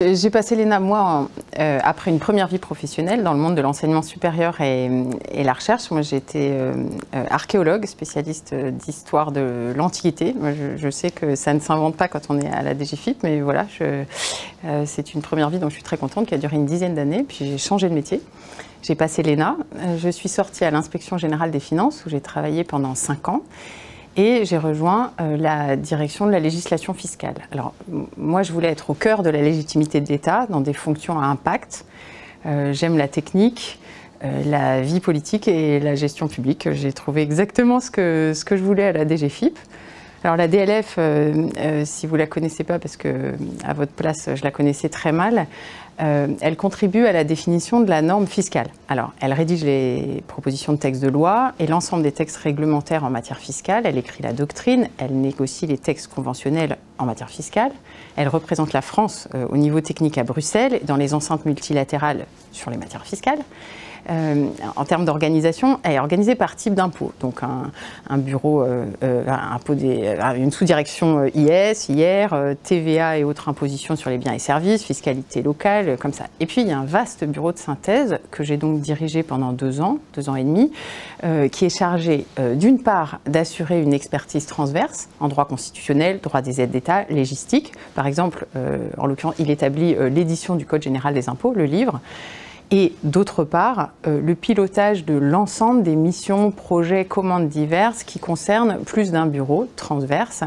J'ai passé l'ENA, moi, après une première vie professionnelle dans le monde de l'enseignement supérieur et la recherche. Moi, j'ai été archéologue, spécialiste d'histoire de l'Antiquité. Moi, je sais que ça ne s'invente pas quand on est à la DGFiP, mais voilà, c'est une première vie dont je suis très contente, qui a duré une dizaine d'années. Puis j'ai changé de métier. J'ai passé l'ENA. Je suis sortie à l'Inspection générale des finances, où j'ai travaillé pendant 5 ans. Et j'ai rejoint la direction de la législation fiscale. Alors, moi, je voulais être au cœur de la légitimité de l'État, dans des fonctions à impact. J'aime la technique, la vie politique et la gestion publique. J'ai trouvé exactement ce que je voulais à la DGFiP. Alors la DLF, si vous ne la connaissez pas, parce que à votre place, je la connaissais très mal, elle contribue à la définition de la norme fiscale. Alors, elle rédige les propositions de textes de loi et l'ensemble des textes réglementaires en matière fiscale. Elle écrit la doctrine, elle négocie les textes conventionnels en matière fiscale. Elle représente la France au niveau technique à Bruxelles et dans les enceintes multilatérales sur les matières fiscales. En termes d'organisation, elle est organisée par type d'impôt. Donc un bureau, une sous-direction IS, IR, TVA et autres impositions sur les biens et services, fiscalité locale, comme ça. Et puis il y a un vaste bureau de synthèse que j'ai donc dirigé pendant 2 ans et demi, qui est chargé d'une part d'assurer une expertise transverse en droit constitutionnel, droit des aides d'État, légistique. Par exemple, en l'occurrence, il établit l'édition du Code général des impôts, le livre. Et d'autre part, le pilotage de l'ensemble des missions, projets, commandes diverses qui concernent plus d'un bureau transverse,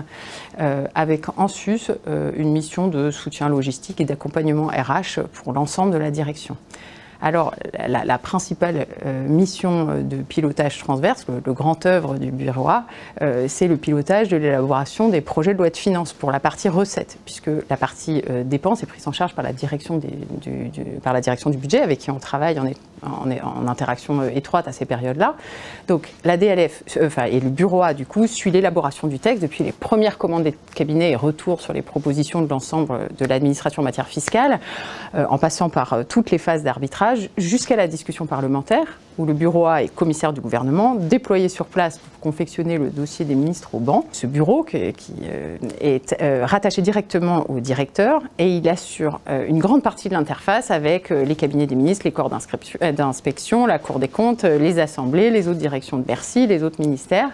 avec en sus une mission de soutien logistique et d'accompagnement RH pour l'ensemble de la direction. Alors, la principale mission de pilotage transverse, le grand œuvre du bureau A, c'est le pilotage de l'élaboration des projets de loi de finances pour la partie recettes, puisque la partie dépenses est prise en charge par la direction du budget, avec qui on travaille en interaction étroite à ces périodes-là. Donc, la DLF, et le bureau A, du coup, suit l'élaboration du texte depuis les premières commandes des cabinets et retours sur les propositions de l'ensemble de l'administration en matière fiscale, en passant par toutes les phases d'arbitrage, jusqu'à la discussion parlementaire, où le bureau A est commissaire du gouvernement, déployé sur place pour confectionner le dossier des ministres au banc. Ce bureau qui est rattaché directement au directeur et il assure une grande partie de l'interface avec les cabinets des ministres, les corps d'inspection, la Cour des comptes, les assemblées, les autres directions de Bercy, les autres ministères.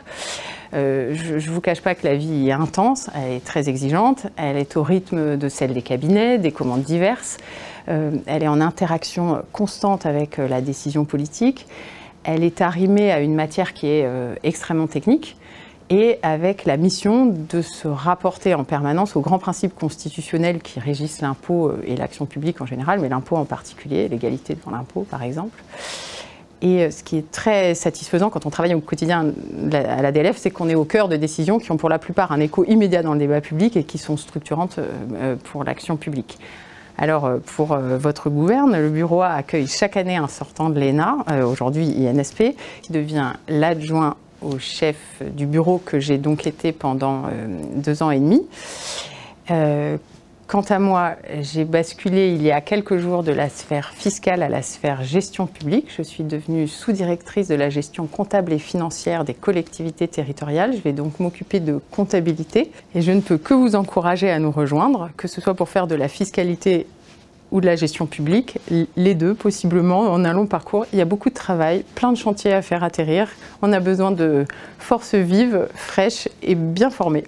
Je ne vous cache pas que la vie est intense, elle est très exigeante, elle est au rythme de celle des cabinets, des commandes diverses, elle est en interaction constante avec la décision politique, elle est arrimée à une matière qui est extrêmement technique et avec la mission de se rapporter en permanence aux grands principes constitutionnels qui régissent l'impôt et l'action publique en général, mais l'impôt en particulier, l'égalité devant l'impôt par exemple. Et ce qui est très satisfaisant quand on travaille au quotidien à la DLF, c'est qu'on est au cœur de décisions qui ont pour la plupart un écho immédiat dans le débat public et qui sont structurantes pour l'action publique. Alors, pour votre gouverne, le bureau A accueille chaque année un sortant de l'ENA, aujourd'hui INSP, qui devient l'adjoint au chef du bureau que j'ai donc été pendant 2 ans et demi. Quant à moi, j'ai basculé il y a quelques jours de la sphère fiscale à la sphère gestion publique. Je suis devenue sous-directrice de la gestion comptable et financière des collectivités territoriales. Je vais donc m'occuper de comptabilité et je ne peux que vous encourager à nous rejoindre, que ce soit pour faire de la fiscalité ou de la gestion publique, les deux possiblement en un long parcours. Il y a beaucoup de travail, plein de chantiers à faire atterrir. On a besoin de forces vives, fraîches et bien formées.